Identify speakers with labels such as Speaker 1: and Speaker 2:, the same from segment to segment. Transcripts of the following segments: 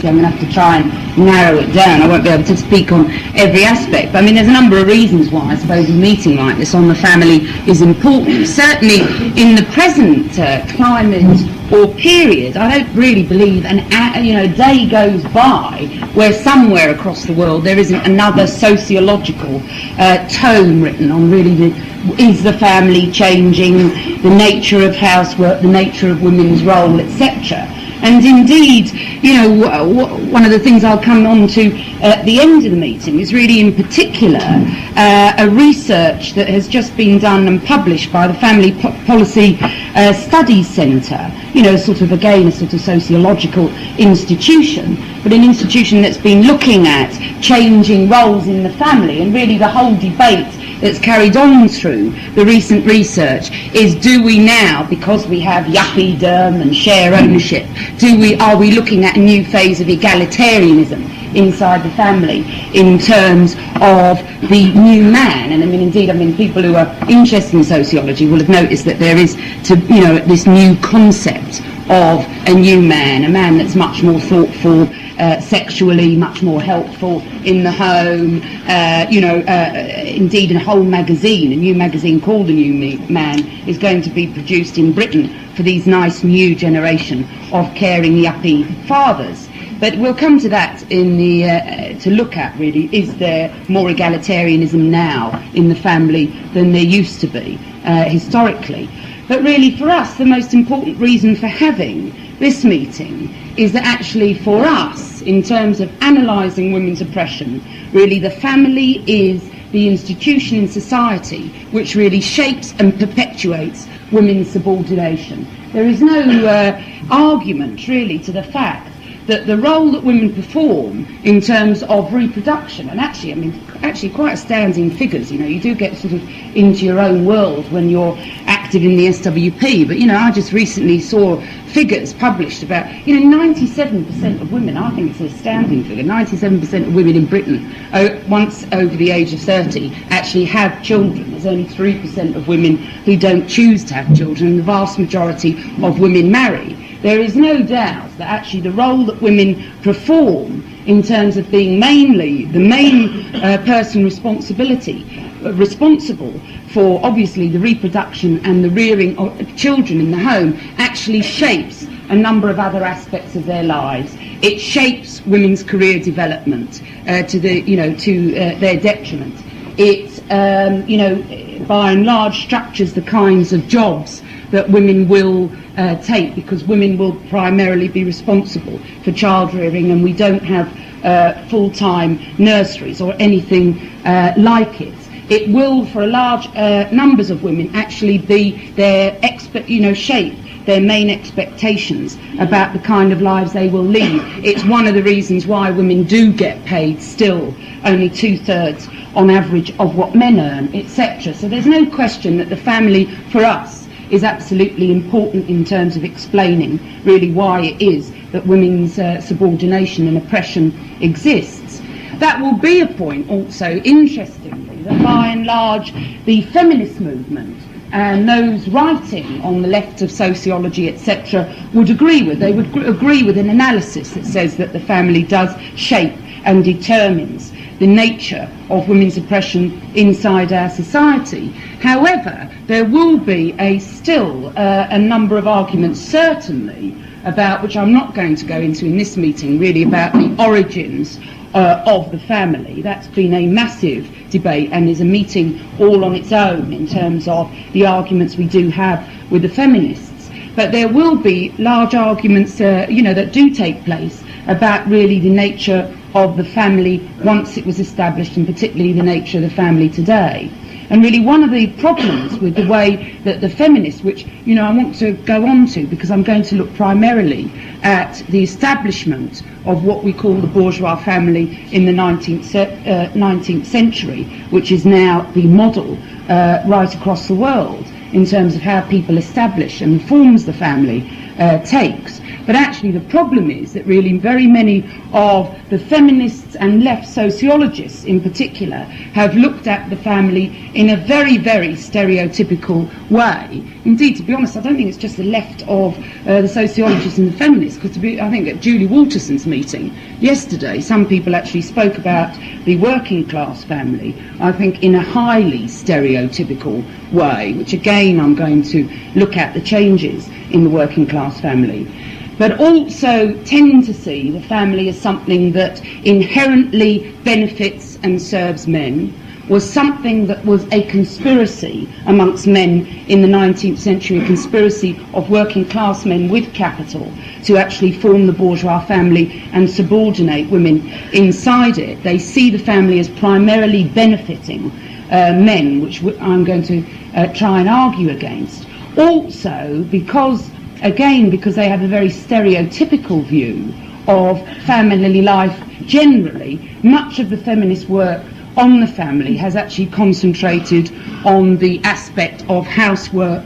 Speaker 1: obviously I'm going to have to try and narrow it down. I won't be able to speak on every aspect, but I mean there's a number of reasons why I suppose a meeting like this on the family is important. Certainly in the present climate or period, I don't really believe a day goes by where somewhere across the world there isn't another sociological tome written on really is the family changing, the nature of housework, the nature of women's role, etc. And indeed, one of the things I'll come on to at the end of the meeting is really in particular a research that has just been done and published by the Family Policy Studies Centre, sort of a sociological institution, but an institution that's been looking at changing roles in the family, and really the whole debate that's carried on through the recent research is, do we now, because we have yuppiedom and share ownership, are we looking at a new phase of egalitarianism inside the family in terms of the new man? And indeed, people who are interested in sociology will have noticed that there is this new concept of a new man, a man that's much more thoughtful, sexually, much more helpful in the home. Indeed, a whole magazine, a new magazine called The New Man, is going to be produced in Britain for these nice new generation of caring yuppie fathers. But we'll come to that in to look at really, is there more egalitarianism now in the family than there used to be historically? But really for us, the most important reason for having this meeting is that actually for us, in terms of analysing women's oppression, really the family is the institution in society which really shapes and perpetuates women's subordination. There is no argument really to the fact that the role that women perform in terms of reproduction, and actually quite astounding figures, you do get sort of into your own world when you're active in the SWP, but I just recently saw figures published about 97% of women, I think it's an astounding figure, 97% of women in Britain once over the age of 30 actually have children. There's only 3% of women who don't choose to have children, and the vast majority of women marry. There is no doubt that actually the role that women perform in terms of being mainly the main person responsible for obviously the reproduction and the rearing of children in the home actually shapes a number of other aspects of their lives. It shapes women's career development to their detriment. It by and large structures the kinds of jobs that women will take, because women will primarily be responsible for child rearing, and we don't have full-time nurseries or anything like it. It will, for a large numbers of women, actually be their shape their main expectations about the kind of lives they will lead. It's one of the reasons why women do get paid still only 2/3 on average of what men earn, etc. So there's no question that the family, for us, is absolutely important in terms of explaining really why it is that women's subordination and oppression exists. That will be a point also, interestingly, that by and large the feminist movement and those writing on the left of sociology, etc., would agree with. They would agree with an analysis that says that the family does shape and determines the nature of women's oppression inside our society. However, there will be still a number of arguments, certainly, about, which I'm not going to go into in this meeting, really about the origins of the family. That's been a massive debate and is a meeting all on its own in terms of the arguments we do have with the feminists. But there will be large arguments, that do take place about really the nature of the family once it was established, and particularly the nature of the family today. And really one of the problems with the way that the feminists, which I want to go on to because I'm going to look primarily at the establishment of what we call the bourgeois family in the 19th century, which is now the model right across the world in terms of how people establish and the forms the family takes. But actually the problem is that really very many of the feminists and left sociologists in particular have looked at the family in a very, very stereotypical way. Indeed, to be honest, I don't think it's just the left of the sociologists and the feminists, because I think at Julie Walterson's meeting yesterday, some people actually spoke about the working class family, I think, in a highly stereotypical way, which again I'm going to look at the changes in the working class family, but also tend to see the family as something that inherently benefits and serves men, was something that was a conspiracy amongst men in the 19th century, a conspiracy of working class men with capital to actually form the bourgeois family and subordinate women inside it. They see the family as primarily benefiting men, which I'm going to try and argue against. Also because they have a very stereotypical view of family life generally, much of the feminist work on the family has actually concentrated on the aspect of housework,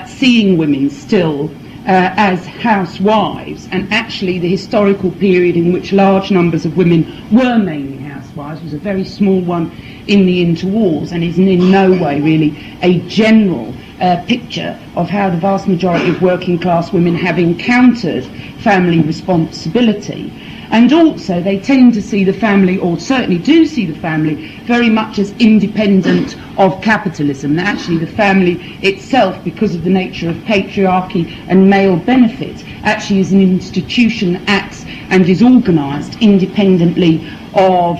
Speaker 1: seeing women still as housewives, and actually the historical period in which large numbers of women were mainly housewives was a very small one in the interwars, and is in no way really a general picture of how the vast majority of working class women have encountered family responsibility. And also they tend to see the family, or certainly do see the family, very much as independent of capitalism. That actually the family itself, because of the nature of patriarchy and male benefit, actually is an institution that acts and is organised independently of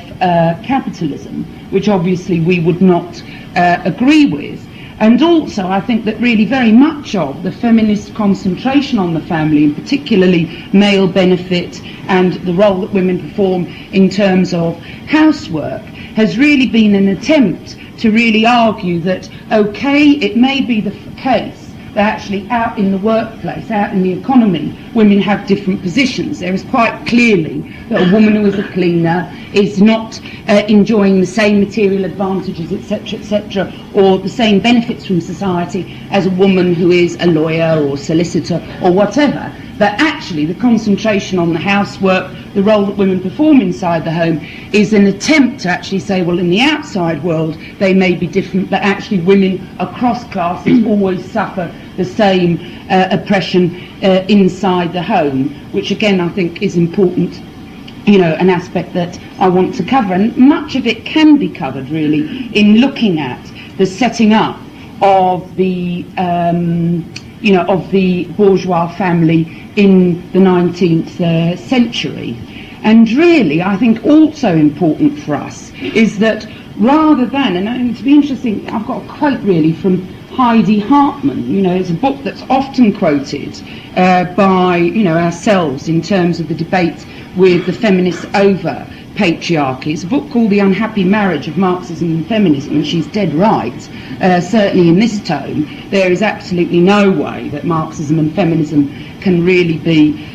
Speaker 1: capitalism, which obviously we would not agree with. And also I think that really very much of the feminist concentration on the family, and particularly male benefit and the role that women perform in terms of housework, has really been an attempt to really argue that, okay, it may be the case that actually out in the workplace, out in the economy, women have different positions. There is quite clearly that a woman who is a cleaner is not enjoying the same material advantages, etc., or the same benefits from society as a woman who is a lawyer or solicitor or whatever. But actually the concentration on the housework, the role that women perform inside the home, is an attempt to actually say, well, in the outside world they may be different, but actually women across classes always suffer the same oppression inside the home, which again I think is important, an aspect that I want to cover. And much of it can be covered really in looking at the setting up of the of the bourgeois family in the 19th century. And really I think also important for us is that rather than, and to be interesting, I've got a quote really from Heidi Hartman. It's a book that's often quoted by ourselves in terms of the debate with the feminists over patriarchy. It's a book called The Unhappy Marriage of Marxism and Feminism, and she's dead right. Certainly in this tone, there is absolutely no way that Marxism and feminism can really be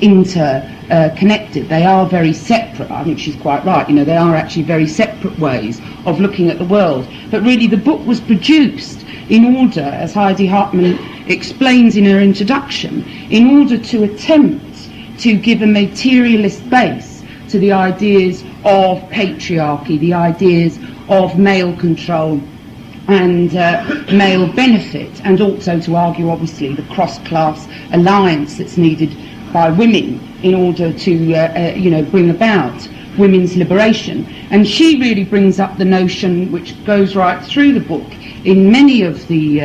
Speaker 1: interconnected. They are very separate. I think she's quite right. They are actually very separate ways of looking at the world. But really the book was produced in order, as Heidi Hartman explains in her introduction, in order to attempt to give a materialist base to the ideas of patriarchy, the ideas of male control and male benefit, and also to argue obviously the cross-class alliance that's needed by women in order to bring about women's liberation. And she really brings up the notion, which goes right through the book in many of the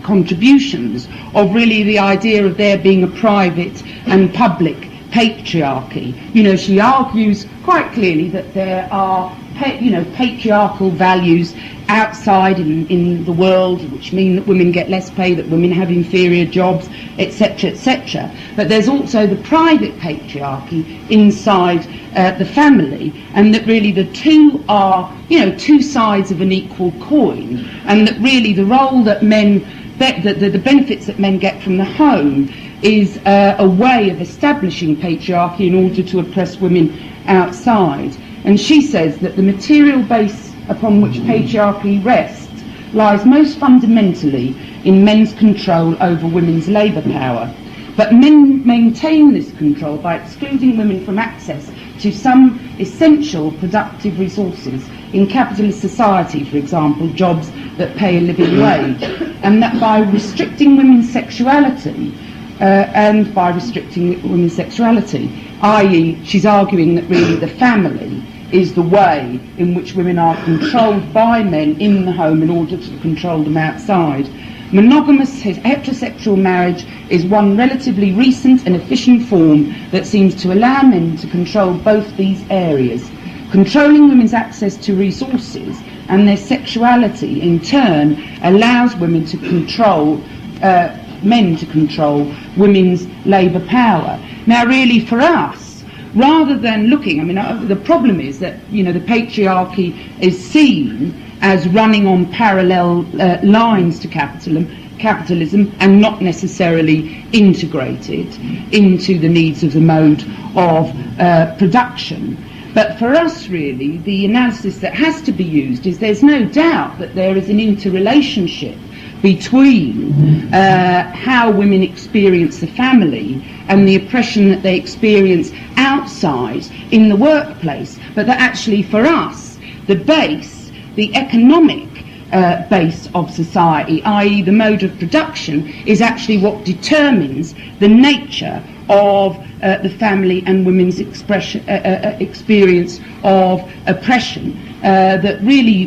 Speaker 1: contributions, of really the idea of there being a private and public patriarchy. She argues quite clearly that there are patriarchal values outside in the world, which mean that women get less pay, that women have inferior jobs, etc., but there's also the private patriarchy inside the family, and that really the two are two sides of an equal coin, and that really the role that men, the benefits that men get from the home is a way of establishing patriarchy in order to oppress women outside. And she says that the material base upon which patriarchy rests lies most fundamentally in men's control over women's labour power. But men maintain this control by excluding women from access to some essential productive resources in capitalist society, for example, jobs that pay a living wage, and that by restricting women's sexuality, i.e. she's arguing that really the family is the way in which women are controlled by men in the home in order to control them outside. Monogamous heterosexual marriage is one relatively recent and efficient form that seems to allow men to control both these areas. Controlling women's access to resources and their sexuality in turn allows women to control men to control women's labour power. Now really for us, rather than looking, the problem is that, the patriarchy is seen as running on parallel lines to capitalism and not necessarily integrated into the needs of the mode of production. But for us, really, the analysis that has to be used is there's no doubt that there is an interrelationship between how women experience the family and the oppression that they experience outside in the workplace, but that actually for us, the economic base of society, i.e. the mode of production, is actually what determines the nature of the family and women's experience of oppression. That really,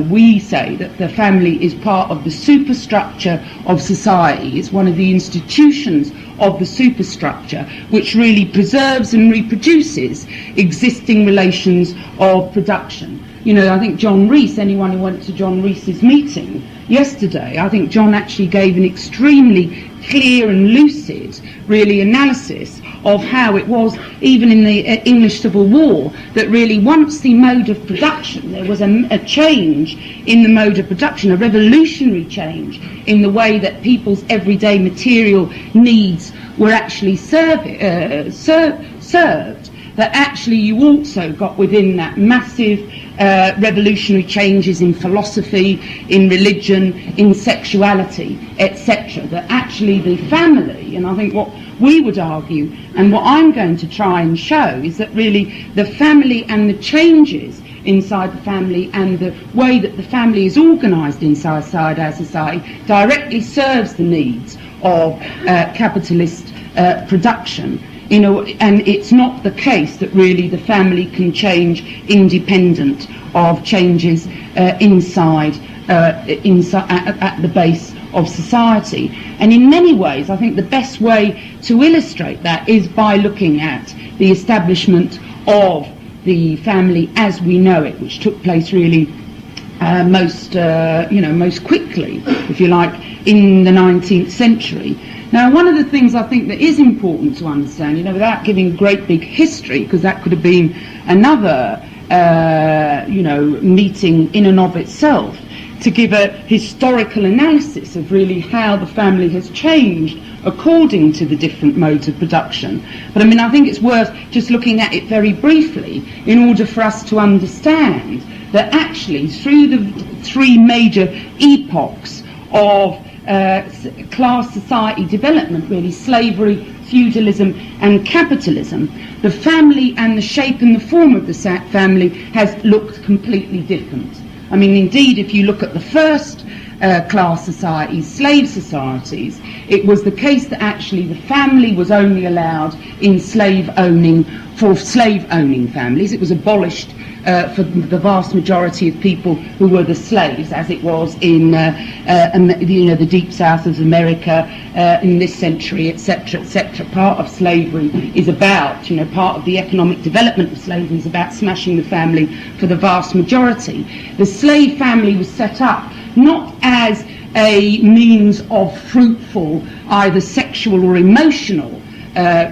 Speaker 1: we say that the family is part of the superstructure of society. It's one of the institutions of the superstructure which really preserves and reproduces existing relations of production. I think John Rees, anyone who went to John Rees's meeting yesterday, I think John actually gave an extremely clear and lucid, really, analysis of how it was, even in the English Civil War, that really once the mode of production, there was a change in the mode of production, a revolutionary change in the way that people's everyday material needs were actually served, that actually you also got within that massive revolutionary changes in philosophy, in religion, in sexuality, etc. That actually the family, and I think what we would argue, and what I'm going to try and show, is that really the family and the changes inside the family and the way that the family is organised inside our society directly serves the needs of capitalist production. And it's not the case that really the family can change independent of changes inside at the base of society. And in many ways, I think the best way to illustrate that is by looking at the establishment of the family as we know it, which took place really most quickly, if you like, in the 19th century. Now, one of the things I think that is important to understand, without giving great big history, because that could have been another, meeting in and of itself, to give a historical analysis of really how the family has changed according to the different modes of production. But I think it's worth just looking at it very briefly in order for us to understand that actually through the three major epochs of class society development, really, slavery, feudalism and capitalism, the family and the shape and the form of the family has looked completely different. Indeed, if you look at the first class societies, slave societies, it was the case that actually the family was only allowed in slave-owning families. It was abolished for the vast majority of people who were the slaves, as it was in the deep south of America in this century, etc., etc. Part of slavery is about, part of the economic development of slavery is about smashing the family for the vast majority. The slave family was set up not as a means of fruitful either sexual or emotional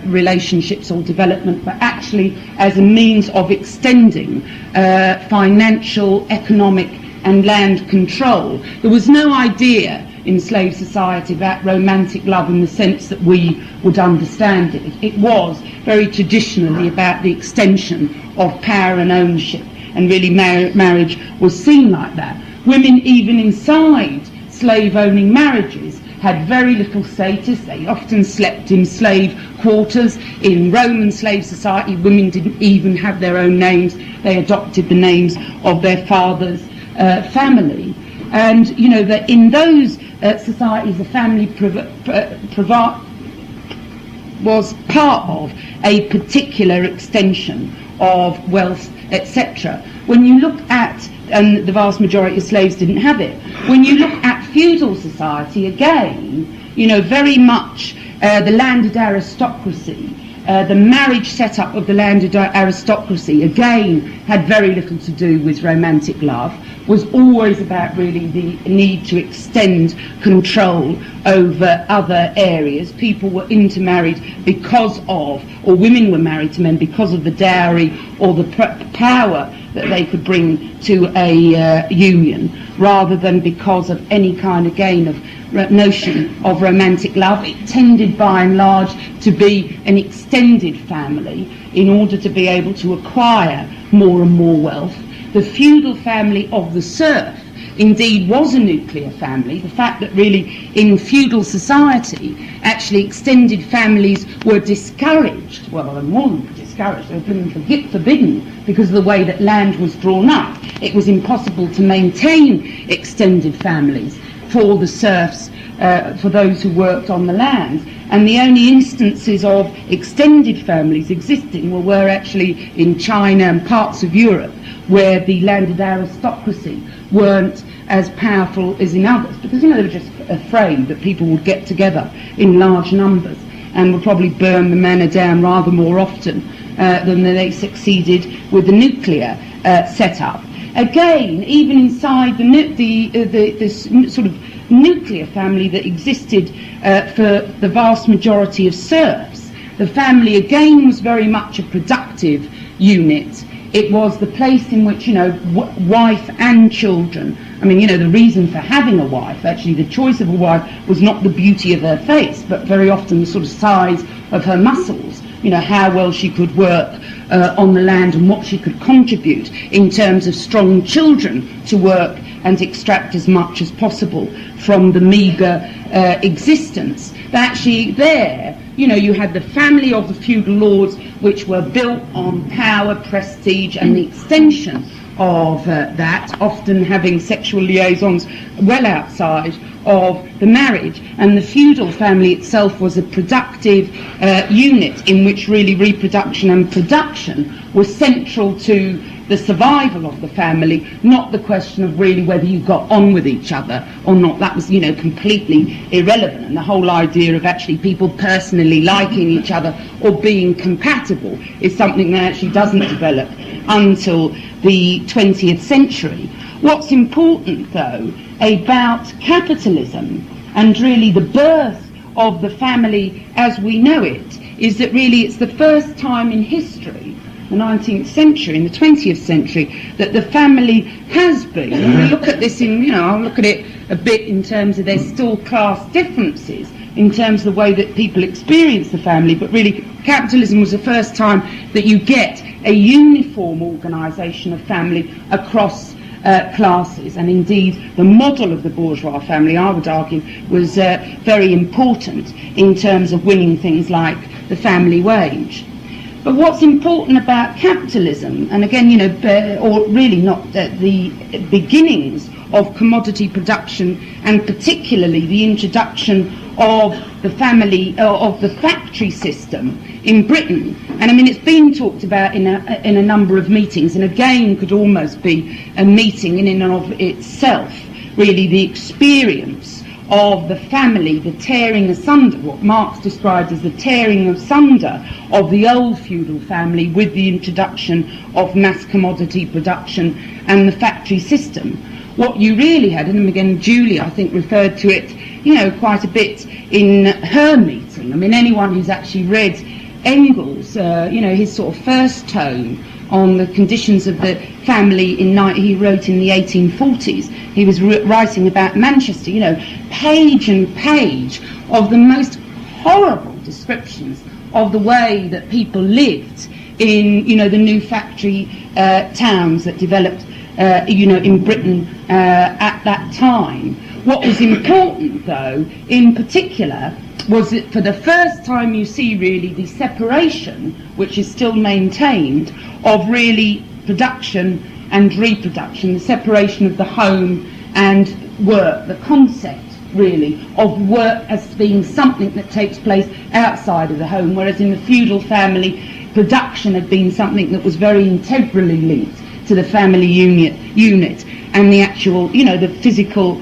Speaker 1: relationships or development, but actually as a means of extending financial, economic and land control. There was no idea in slave society about romantic love in the sense that we would understand it. It was very traditionally about the extension of power and ownership, and really marriage was seen like that. Women, even inside slave-owning marriages, had very little status. They often slept in slave quarters. In Roman slave society, women didn't even have their own names. They adopted the names of their father's family. And, you know, that in those societies, the family was part of a particular extension of wealth, etc. When you look at, and the vast majority of slaves didn't have it, when you look at feudal society, again, you know, very much the landed aristocracy, the marriage setup of the landed aristocracy, again, had very little to do with romantic love, was always about really the need to extend control over other areas. People were intermarried because of, or women were married to men because of the dowry or the power that they could bring to a union, rather than because of any kind, again, of notion of romantic love. It tended by and large to be an extended family in order to be able to acquire more and more wealth. The feudal family of the serf indeed was a nuclear family. The fact that really in feudal society actually extended families were discouraged, well, more than discouraged, they were forbidden because of the way that land was drawn up. It was impossible to maintain extended families for the serfs, for those who worked on the land. And the only instances of extended families existing were actually in China and parts of Europe, where the landed aristocracy weren't as powerful as in others, because, you know, they were just afraid that people would get together in large numbers and would probably burn the manor down rather more often than they succeeded with the nuclear setup. Again, even inside the sort of nuclear family that existed for the vast majority of serfs, the family again was very much a productive unit. It was the place in which, you know, wife and children, I mean, you know, the reason for having a wife, actually the choice of a wife, was not the beauty of her face, but very often the sort of size of her muscles, you know, how well she could work on the land and what she could contribute in terms of strong children to work and extract as much as possible from the meagre existence. But actually there, you know, you had the family of the feudal lords, which were built on power, prestige, and the extension of that, often having sexual liaisons well outside of the marriage. And the feudal family itself was a productive unit in which really reproduction and production were central to the survival of the family, not the question of really whether you got on with each other or not. That was, you know, completely irrelevant. And the whole idea of actually people personally liking each other or being compatible is something that actually doesn't develop until the 20th century. What's important, though, about capitalism and really the birth of the family as we know it is that really it's the first time in history, the 19th century, in the 20th century, that the family has been, and we look at this in, you know, I'll look at it a bit in terms of there's still class differences in terms of the way that people experience the family, but really capitalism was the first time that you get a uniform organisation of family across classes, and indeed the model of the bourgeois family, I would argue, was very important in terms of winning things like the family wage. But what's important about capitalism, and again, you know, or really not the beginnings of commodity production, and particularly the introduction of the family, of the factory system in Britain. And I mean, it's been talked about in a number of meetings, and again could almost be a meeting in and of itself, really the experience of the family, the tearing asunder, what Marx described as the tearing asunder of the old feudal family with the introduction of mass commodity production and the factory system. What you really had, and again Julie I think referred to it, you know, quite a bit in her meeting. I mean, anyone who's actually read Engels, you know, his sort of first tome on the conditions of the family he wrote in the 1840s. He was writing about Manchester, you know, page and page of the most horrible descriptions of the way that people lived in, you know, the new factory towns that developed in Britain at that time. What was important, though, in particular, was that for the first time you see really the separation, which is still maintained, of really production and reproduction, the separation of the home and work, the concept really of work as being something that takes place outside of the home, whereas in the feudal family, production had been something that was very integrally linked to the family unit and the actual, the physical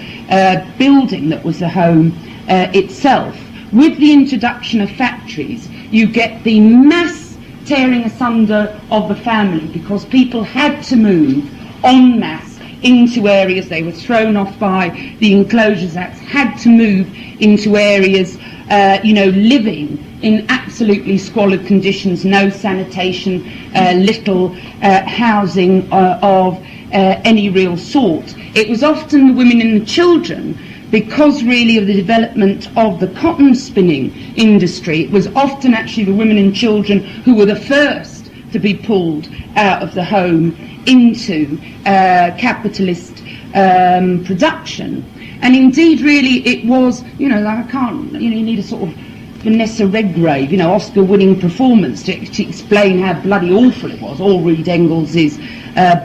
Speaker 1: building that was the home itself. With the introduction of factories, you get the mass tearing asunder of the family, because people had to move en masse into areas. They were thrown off by the Enclosures Acts, had to move into areas, living in absolutely squalid conditions, no sanitation, little housing of any real sort. It was often the women and the children, because really of the development of the cotton spinning industry. It was often actually the women and children who were the first to be pulled out of the home into capitalist production. And indeed, really, it was, you need a sort of Vanessa Redgrave, Oscar-winning performance to explain how bloody awful it was, or read Engels's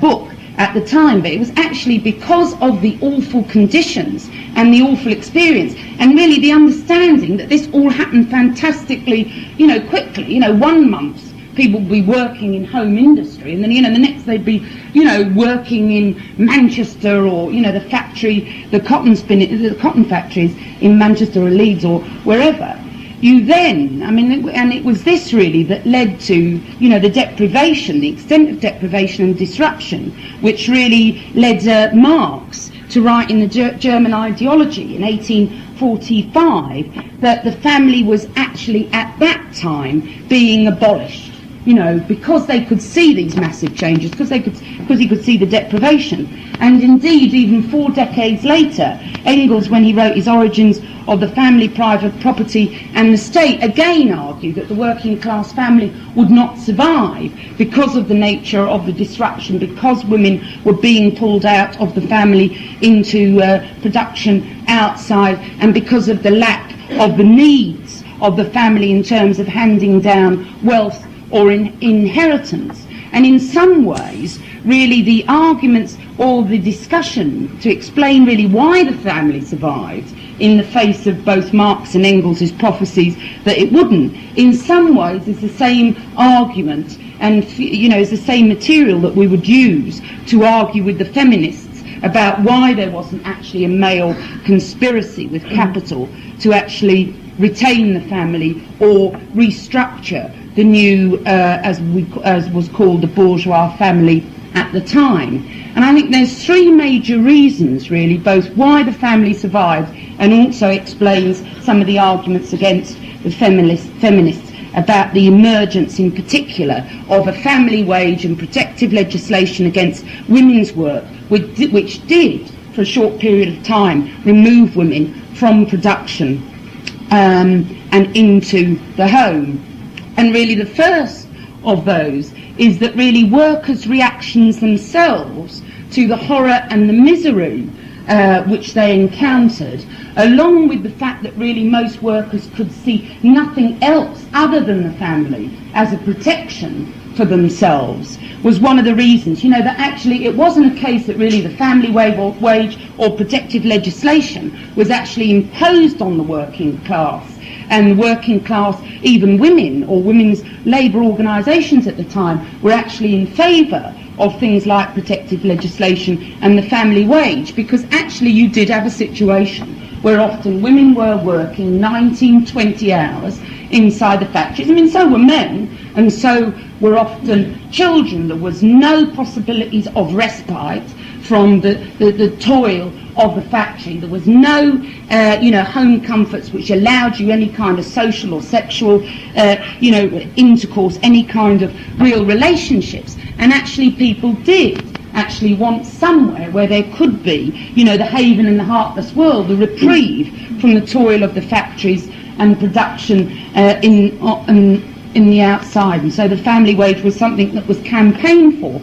Speaker 1: book at the time. But it was actually because of the awful conditions and the awful experience, and really the understanding that this all happened fantastically, quickly. 1 month people would be working in home industry, and then the next they'd be working in Manchester, or the cotton factories in Manchester or Leeds or wherever. And it was this really that led to the deprivation, the extent of deprivation and disruption, which really led Marx to write in the German ideology in 1845 that the family was actually at that time being abolished, because they could see these massive changes, because he could see the deprivation. And indeed, even 4 decades later, Engels, when he wrote his Origins of the Family, Private Property and the State, again argued that the working class family would not survive because of the nature of the disruption, because women were being pulled out of the family into production outside, and because of the lack of the needs of the family in terms of handing down wealth or inheritance. And in some ways, really the arguments or the discussion to explain really why the family survived in the face of both Marx and Engels' prophecies that it wouldn't, in some ways is the same argument, and is the same material that we would use to argue with the feminists about why there wasn't actually a male conspiracy with capital to actually retain the family or restructure the new, as was called, the bourgeois family at the time. And I think there's 3 major reasons, really, both why the family survived and also explains some of the arguments against the feminists about the emergence, in particular, of a family wage and protective legislation against women's work, which did, for a short period of time, remove women from production and into the home. And really the first of those is that really workers' reactions themselves to the horror and the misery which they encountered, along with the fact that really most workers could see nothing else other than the family as a protection for themselves, was one of the reasons, that actually it wasn't a case that really the family wage or protective legislation was actually imposed on the working class. And the working class, even women or women's labour organisations at the time, were actually in favour of things like protective legislation and the family wage, because actually you did have a situation where often women were working 19, 20 hours inside the factories. So were men, and so were often children. There was no possibilities of respite from the toil of the factory. There was no, home comforts which allowed you any kind of social or sexual, intercourse, any kind of real relationships. And actually people did actually want somewhere where there could be, the haven in the heartless world, the reprieve from the toil of the factories and production in the outside. And so the family wage was something that was campaigned for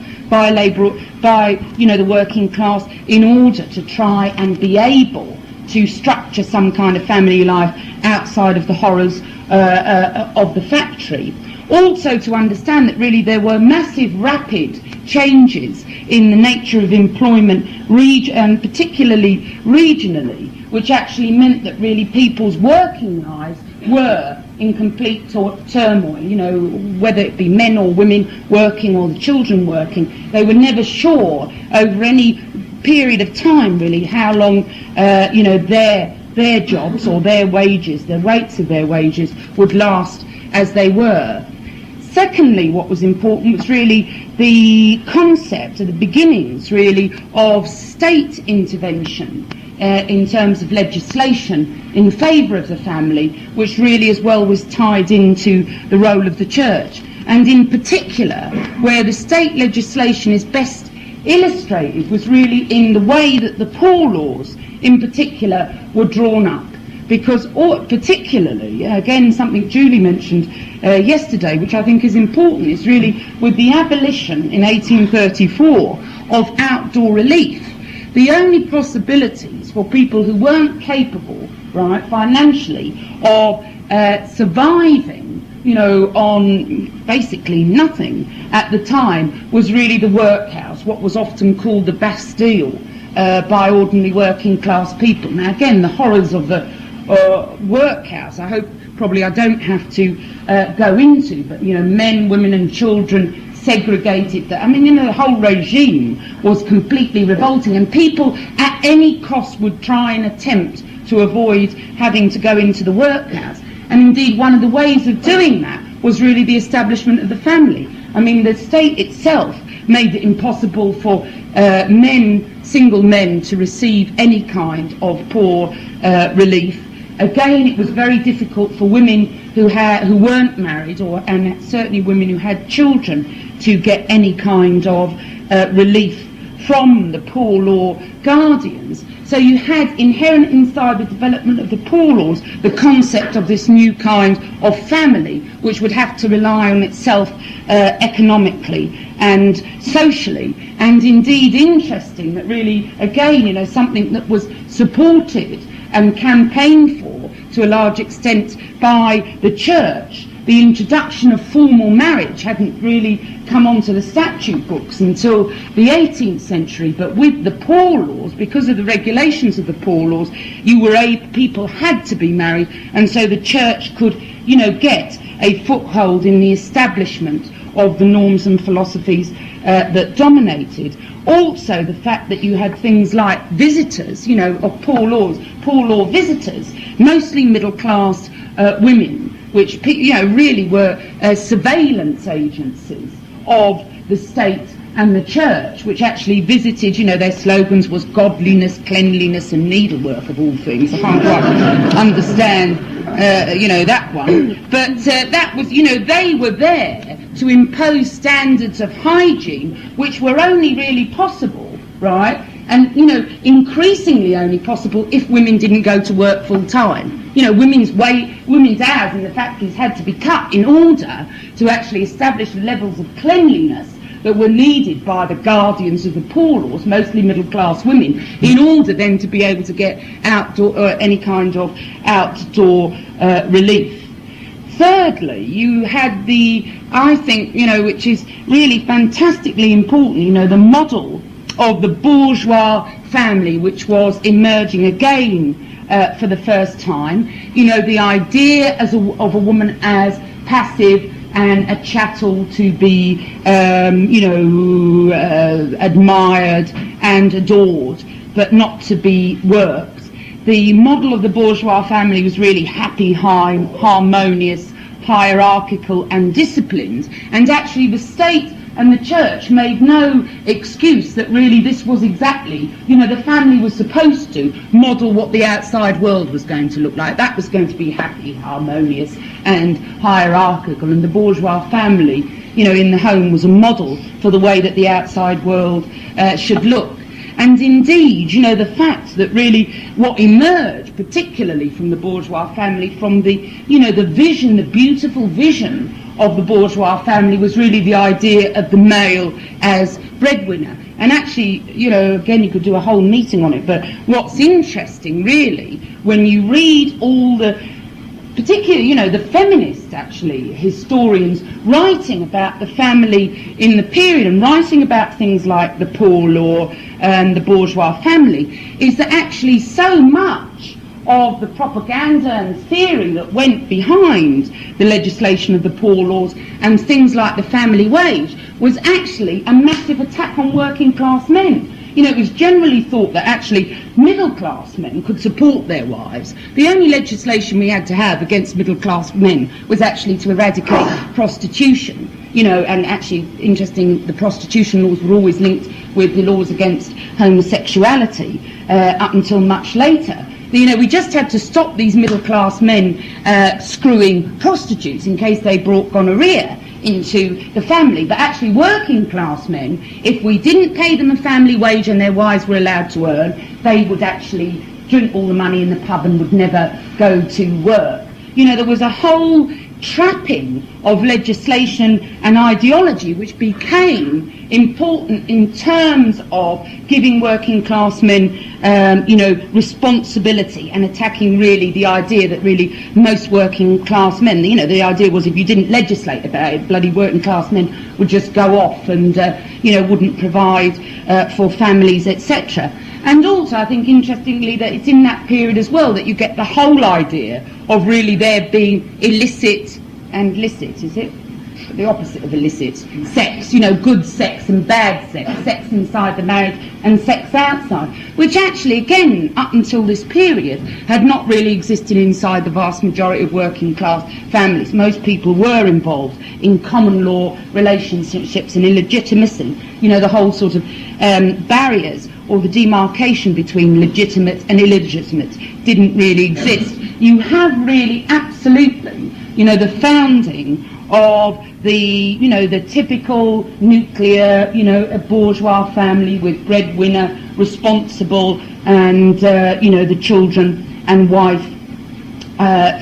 Speaker 1: by the working class in order to try and be able to structure some kind of family life outside of the horrors of the factory. Also to understand that really there were massive, rapid changes in the nature of employment, and particularly regionally, which actually meant that really people's working lives were in complete turmoil, whether it be men or women working or the children working. They were never sure over any period of time really how long their jobs or their wages, the rates of their wages would last as they were. Secondly, what was important was really the concept, or the beginnings really, of state intervention in terms of legislation in favour of the family, which really as well was tied into the role of the church. And in particular, where the state legislation is best illustrated was really in the way that the poor laws in particular were drawn up. Because particularly, again something Julie mentioned yesterday, which I think is important, is really with the abolition in 1834 of outdoor relief, the only possibilities for people who weren't capable, right, financially of surviving, on basically nothing at the time was really the workhouse, what was often called the Bastille by ordinary working class people. Now again, the horrors of the workhouse, I hope probably I don't have to go into, but men, women and children segregated. The whole regime was completely revolting, and people at any cost would try and attempt to avoid having to go into the workhouse. And indeed one of the ways of doing that was really the establishment of the family. The state itself made it impossible for single men to receive any kind of poor relief. Again, it was very difficult for women who weren't married, and certainly women who had children, to get any kind of relief from the poor law guardians. So you had inherent inside the development of the poor laws the concept of this new kind of family, which would have to rely on itself economically and socially. And indeed interesting that really, again, something that was supported and campaigned for to a large extent by the church. The introduction of formal marriage hadn't really come onto the statute books until the 18th century, but with the poor laws, because of the regulations of the poor laws, people had to be married, and so the church could, get a foothold in the establishment of the norms and philosophies that dominated. Also the fact that you had things like visitors, of poor law visitors, mostly middle class women, which really were surveillance agencies of the state and the church, which actually visited, their slogans was godliness, cleanliness and needlework, of all things. I can't quite understand, that one. But that was, they were there to impose standards of hygiene, which were only really possible, right, and, increasingly only possible if women didn't go to work full time. Women's hours in the factories had to be cut in order to actually establish the levels of cleanliness that were needed by the guardians of the poor laws, mostly middle-class women, in order then to be able to get any kind of outdoor relief. Thirdly, you had I think, which is really fantastically important, the model of the bourgeois family, which was emerging again for the first time. The idea of a woman as passive and a chattel to be, admired and adored, but not to be worked. The model of the bourgeois family was really happy, harmonious, hierarchical and disciplined, and actually the state and the church made no excuse that really this was exactly, the family was supposed to model what the outside world was going to look like. That was going to be happy, harmonious and hierarchical, and the bourgeois family, in the home was a model for the way that the outside world should look. And indeed, the fact that really what emerged, particularly from the bourgeois family, from the, the vision, the beautiful vision of the bourgeois family was really the idea of the male as breadwinner. And actually, you know, again, you could do a whole meeting on it, but what's interesting, really, when you read all the, particularly, you know, the feminist, actually, historians writing about the family in the period and writing about things like the poor law and the bourgeois family, is that actually so much of the propaganda and theory that went behind the legislation of the poor laws and things like the family wage was actually a massive attack on working class men. You know, it was generally thought that actually middle class men could support their wives. The only legislation we had to have against middle class men was actually to eradicate prostitution. You know, and actually, interesting, the prostitution laws were always linked with the laws against homosexuality up until much later. You know, we just had to stop these middle-class men screwing prostitutes in case they brought gonorrhea into the family. But actually working-class men, if we didn't pay them a family wage and their wives were allowed to earn, they would actually drink all the money in the pub and would never go to work. You know, there was a whole trapping of legislation and ideology which became important in terms of giving working class men you know, responsibility and attacking really the idea that really most working class men, you know, the idea was if you didn't legislate about it, bloody working class men would just go off and you know, wouldn't provide for families, etc. And also, I think, interestingly, that it's in that period as well that you get the whole idea of really there being illicit and licit, is it? The opposite of illicit, sex, you know, good sex and bad sex, sex inside the marriage and sex outside, which actually, again, up until this period, had not really existed inside the vast majority of working class families. Most people were involved in common law relationships and illegitimacy, you know, the whole sort of barriers or the demarcation between legitimate and illegitimate didn't really exist. You have really absolutely, you know, the founding of the, you know, the typical nuclear, you know, a bourgeois family with breadwinner responsible and, you know, the children and wife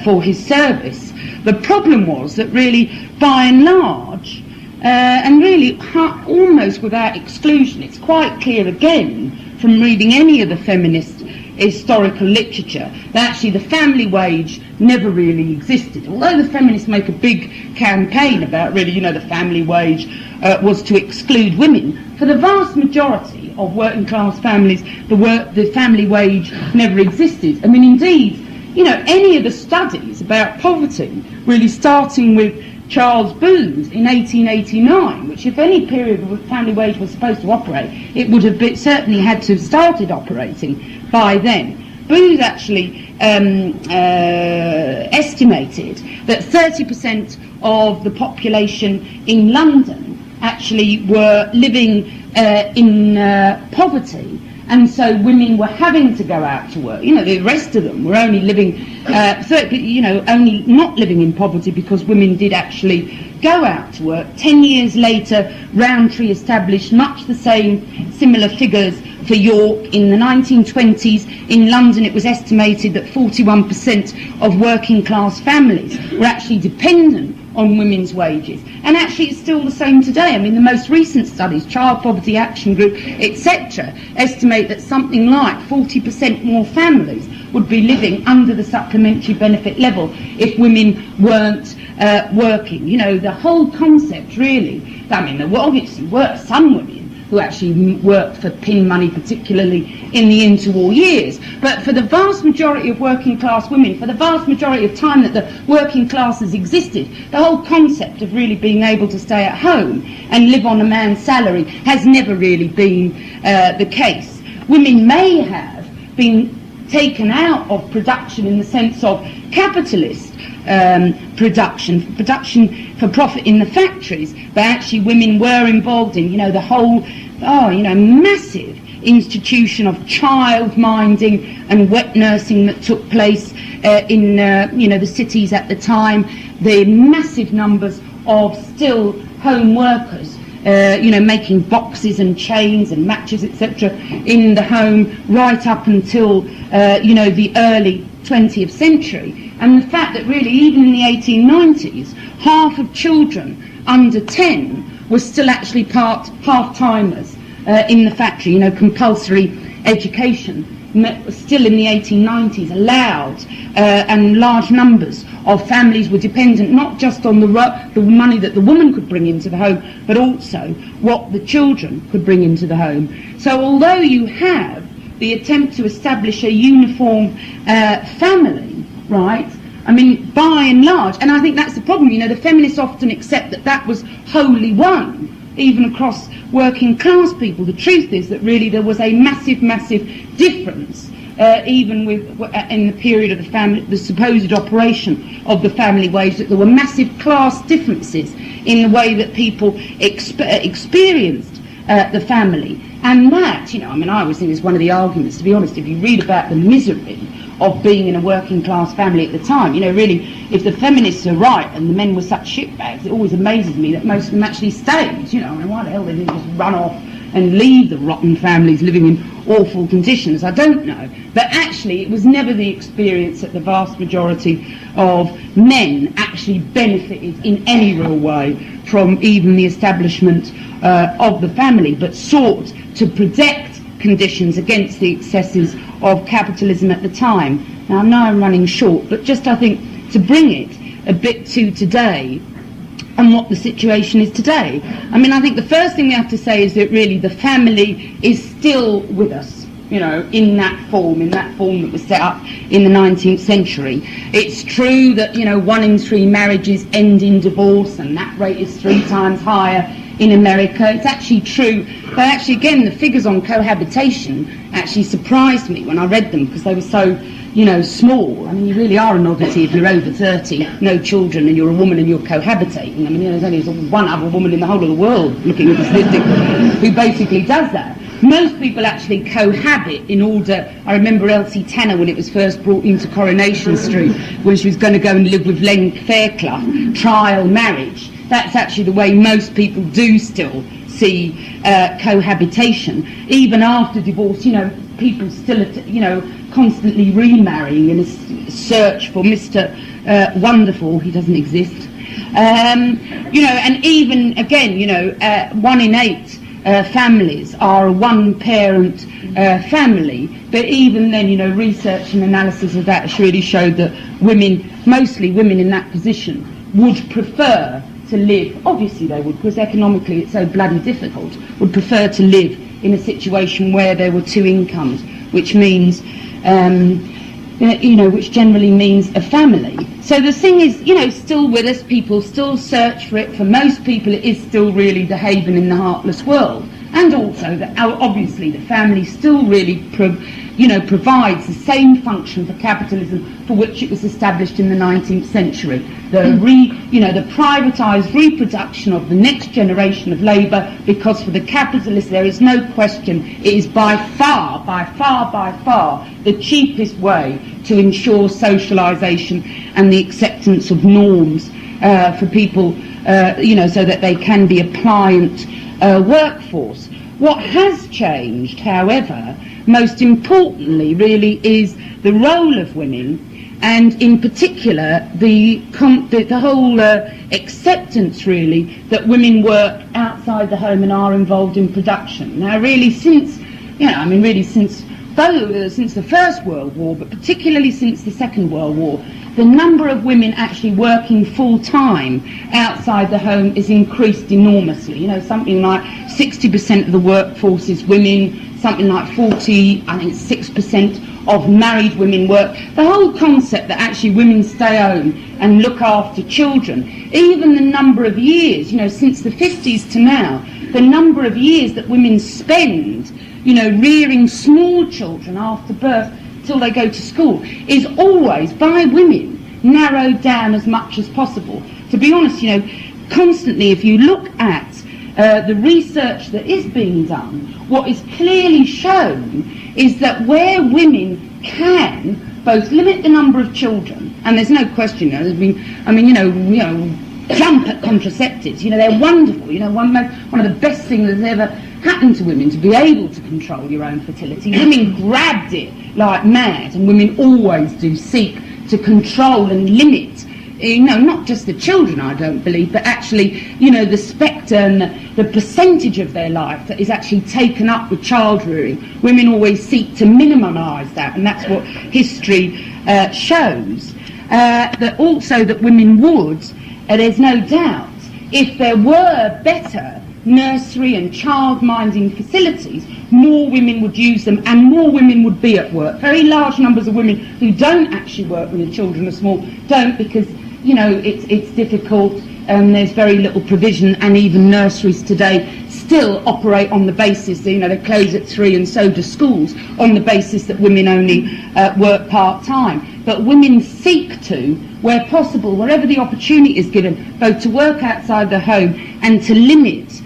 Speaker 1: for his service. The problem was that really, by and large, and really almost without exclusion, it's quite clear again from reading any of the feminist historical literature that actually the family wage never really existed. Although the feminists make a big campaign about really, you know, the family wage was to exclude women, for the vast majority of working class families the family wage never existed. I mean, indeed, you know, any of the studies about poverty, really starting with Charles Booth in 1889, which if any period of family wage was supposed to operate, it would have certainly had to have started operating by then. Booth actually estimated that 30% of the population in London actually were living in poverty, and so women were having to go out to work. You know, the rest of them were only living, you know, only not living in poverty because women did actually go out to work. 10 years later, Rowntree established much the same, similar figures for York. In the 1920s, in London, it was estimated that 41% of working class families were actually dependent on women's wages. And actually it's still the same today. I mean, the most recent studies, Child Poverty Action Group, etc., estimate that something like 40% more families would be living under the supplementary benefit level if women weren't working. You know, the whole concept really, I mean, there obviously were some women who actually worked for pin money, particularly in the interwar years. But for the vast majority of working class women, for the vast majority of time that the working classes existed, the whole concept of really being able to stay at home and live on a man's salary has never really been the case. Women may have been taken out of production in the sense of capitalist production for profit in the factories, but actually women were involved in, you know, the whole, you know, massive institution of child minding and wet nursing that took place in, you know, the cities at the time, the massive numbers of still home workers, you know, making boxes and chains and matches, etc., in the home right up until, you know, the early 20th century. And the fact that really even in the 1890s, half of children under 10 were still actually half-timers in the factory, compulsory education. Still in the 1890s allowed, and large numbers of families were dependent not just on the money that the woman could bring into the home, but also what the children could bring into the home. So although you have the attempt to establish a uniform family, right, I mean, by and large, and I think that's the problem, the feminists often accept that was wholly won, even across working class people. The truth is that really there was a massive, massive difference, even in the period of the supposed operation of the family wage, that there were massive class differences in the way that people experienced the family. And that, I always think is one of the arguments, to be honest, if you read about the misery of being in a working class family at the time, really, if the feminists are right and the men were such shitbags, it always amazes me that most of them actually stayed. Why the hell they didn't just run off and leave the rotten families living in awful conditions, I don't know. But actually, it was never the experience that the vast majority of men actually benefited in any real way from even the establishment of the family, but sought to protect conditions against the excesses of capitalism at the time. Now, I know I'm running short, but just, I think, to bring it a bit to today and what the situation is today. I think the first thing we have to say is that really the family is still with us, in that form that was set up in the 19th century. It's true that, 1 in 3 marriages end in divorce, and that rate is 3 times higher in America. It's actually true, but actually, again, the figures on cohabitation actually surprised me when I read them, because they were so, small. You really are a novelty if you're over 30, no children, and you're a woman and you're cohabitating. There's only one other woman in the whole of the world looking at the statistic who basically does that. Most people actually cohabit in order. I remember Elsie Tanner when it was first brought into Coronation Street, when she was going to go and live with Len Fairclough, trial marriage. That's actually the way most people do still see cohabitation. Even after divorce, people still, constantly remarrying in a search for Mr. Wonderful. He doesn't exist. And even, again, 1 in 8 families are a one-parent family. But even then, research and analysis of that really showed that women, mostly women in that position, would prefer to live, obviously they would, because economically it's so bloody difficult, would prefer to live in a situation where there were 2 incomes, which means, which generally means a family. So the thing is, still with us, people still search for it. For most people, it is still really the haven in the heartless world. And also, that obviously, the family still really provides the same function for capitalism for which it was established in the 19th century. The privatised reproduction of the next generation of labour, because for the capitalists there is no question it is by far the cheapest way to ensure socialisation and the acceptance of norms for people, so that they can be a pliant workforce. What has changed, however, most importantly, really, is the role of women, and in particular the whole acceptance, really, that women work outside the home and are involved in production. Now, really, since the First World War, but particularly since the Second World War, the number of women actually working full-time outside the home is increased enormously. Something like 60% of the workforce is women, something like 6% of married women work. The whole concept that actually women stay home and look after children, even the number of years, since the 50s to now, the number of years that women spend, rearing small children after birth till they go to school, is always, by women, narrowed down as much as possible. To be honest, constantly, if you look at the research that is being done, what is clearly shown is that where women can both limit the number of children, and there's no question, there's been, jump at contraceptives, they're wonderful, one of the best things that's ever happened to women, to be able to control your own fertility. Women grabbed it like mad, and women always do seek to control and limit not just the children, I don't believe, but actually, the spectre and the percentage of their life that is actually taken up with child rearing. Women always seek to minimise that, and that's what history shows. That also that women would, there's no doubt, if there were better nursery and child-minding facilities, more women would use them and more women would be at work. Very large numbers of women who don't actually work when the children are small don't, because it's difficult and there's very little provision, and even nurseries today still operate on the basis that they close at 3, and so do schools, on the basis that women only work part-time. But women seek to, where possible, wherever the opportunity is given, both to work outside the home and to limit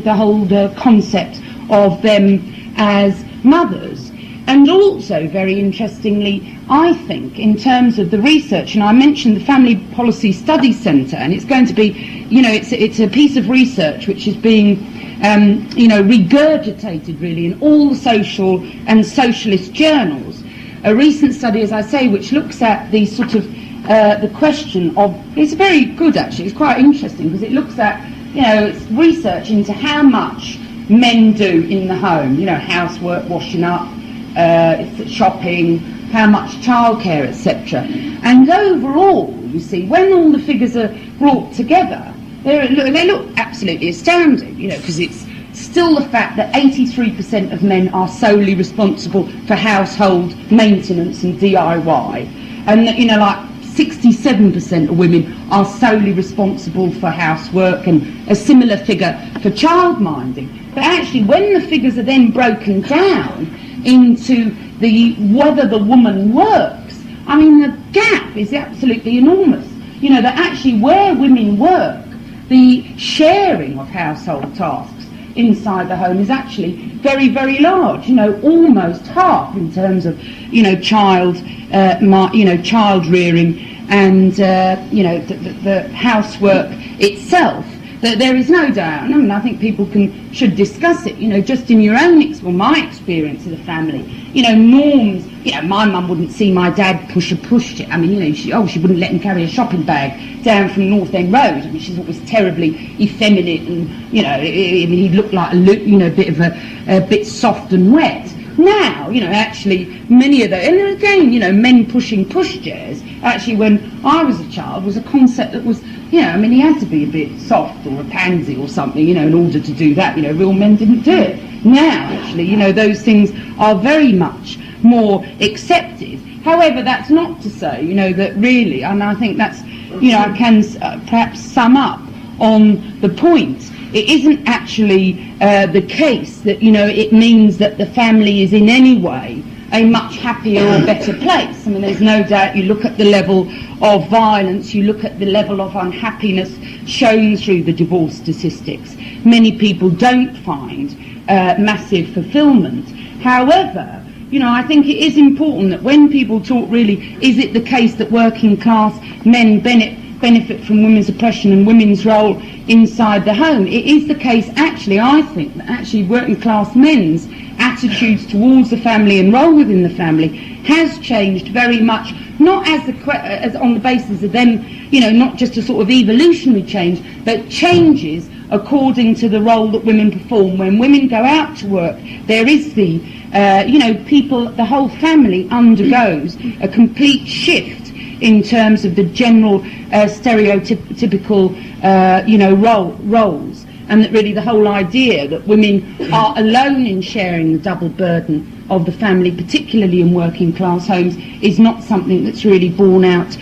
Speaker 1: the whole concept of them as mothers. And also, very interestingly, I think, in terms of the research, and I mentioned the Family Policy Study Centre, and it's going to be, it's a piece of research which is being, regurgitated really in all the social and socialist journals. A recent study, as I say, which looks at the sort of the question of, it's very good actually, it's quite interesting, because it looks at, it's research into how much men do in the home, housework, washing up, shopping, how much childcare, etc. And overall, you see, when all the figures are brought together, they look absolutely astounding, because it's still the fact that 83% of men are solely responsible for household maintenance and DIY, and that, like 67% of women are solely responsible for housework, and a similar figure for childminding. But actually, when the figures are then broken down into whether the woman works, I mean, the gap is absolutely enormous. That actually where women work, the sharing of household tasks inside the home is actually very, very large. Almost half in terms of child rearing and the housework itself. That there is no doubt, and I think people should discuss it. Just in your own my experience of the family. Norms. My mum wouldn't see my dad push a pushchair. I mean, she wouldn't let him carry a shopping bag down from North End Road. I mean, she thought it was terribly effeminate, and he looked like a bit soft and wet. Now, actually, many of those, and again, men pushing pushchairs, actually, when I was a child, was a concept that was, he had to be a bit soft or a pansy or something, in order to do that. Real men didn't do it. Now, actually, those things are very much more accepted. However, that's not to say, that really, and I think that's, I can perhaps sum up on the point. It isn't actually the case that, it means that the family is in any way a much happier or better place. I mean, there's no doubt, you look at the level of violence, you look at the level of unhappiness shown through the divorce statistics. Many people don't find massive fulfilment. However, I think it is important that when people talk really, is it the case that working class men benefit from women's oppression and women's role inside the home? It is the case, actually, I think, that actually working class men's attitudes towards the family and role within the family has changed very much, not as on the basis of them, not just a sort of evolutionary change, but changes according to the role that women perform. When women go out to work, there is the, the whole family undergoes a complete shift in terms of the general stereotypical, roles, and that really the whole idea that women are alone in sharing the double burden of the family, particularly in working class homes, is not something that's really borne out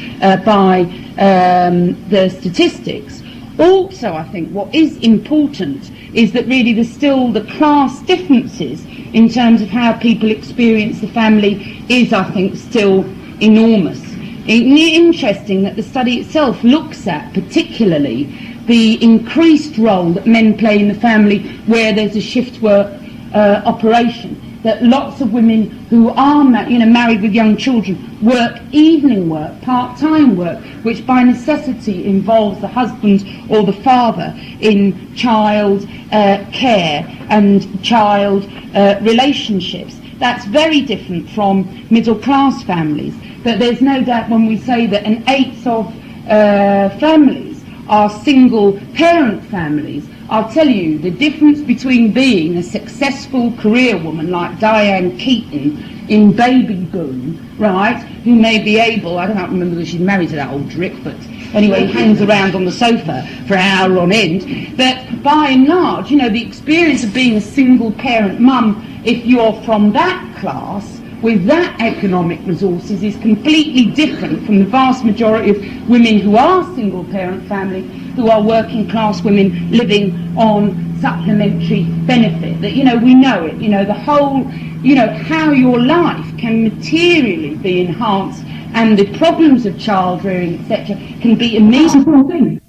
Speaker 1: by the statistics. Also, I think what is important is that really there's still the class differences in terms of how people experience the family is, I think, still enormous. Interesting that the study itself looks at particularly the increased role that men play in the family where there's a shift work operation. That lots of women who are married with young children work evening work, part-time work, which by necessity involves the husband or the father in child care and child relationships. that's very different from middle class families. But there's no doubt when we say that an eighth of families are single parent families, I'll tell you the difference between being a successful career woman like Diane Keaton in Baby Boom, right, who may be able, I don't remember whether she's married to that old drip, but anyway, hangs around on the sofa for an hour on end. But by and large, you know, the experience of being a single parent mum, if you're from that class, with that economic resources, is completely different from the vast majority of women who are single parent families, who are working class women living on supplementary benefit. That, you know, we know it, you know, the whole, you know, how your life can materially be enhanced and the problems of child rearing, etc., can be immediately.